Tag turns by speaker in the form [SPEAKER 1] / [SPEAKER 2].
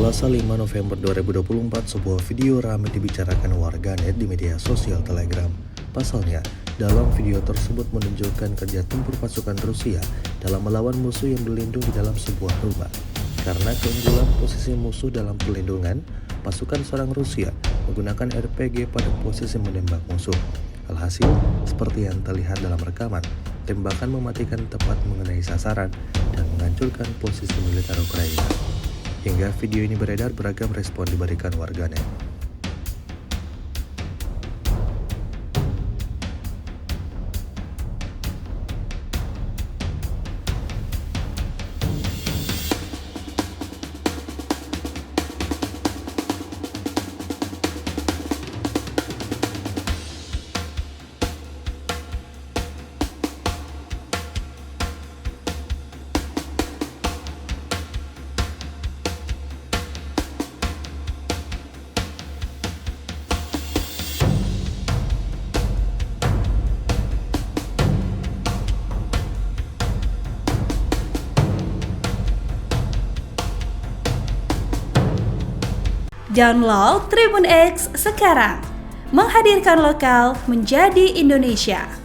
[SPEAKER 1] Selasa 5 November 2024, sebuah video ramai dibicarakan warganet di media sosial Telegram. Pasalnya, dalam video tersebut menunjukkan kerja tempur pasukan Rusia dalam melawan musuh yang berlindung di dalam sebuah rumah. Karena keunggulan posisi musuh dalam perlindungan, pasukan seorang Rusia menggunakan RPG pada posisi menembak musuh. Alhasil, seperti yang terlihat dalam rekaman, tembakan mematikan tepat mengenai sasaran dan menghancurkan posisi militer Ukraina. Hingga video ini beredar, beragam respon diberikan warganet.
[SPEAKER 2] Download Tribun X sekarang, menghadirkan lokal menjadi Indonesia.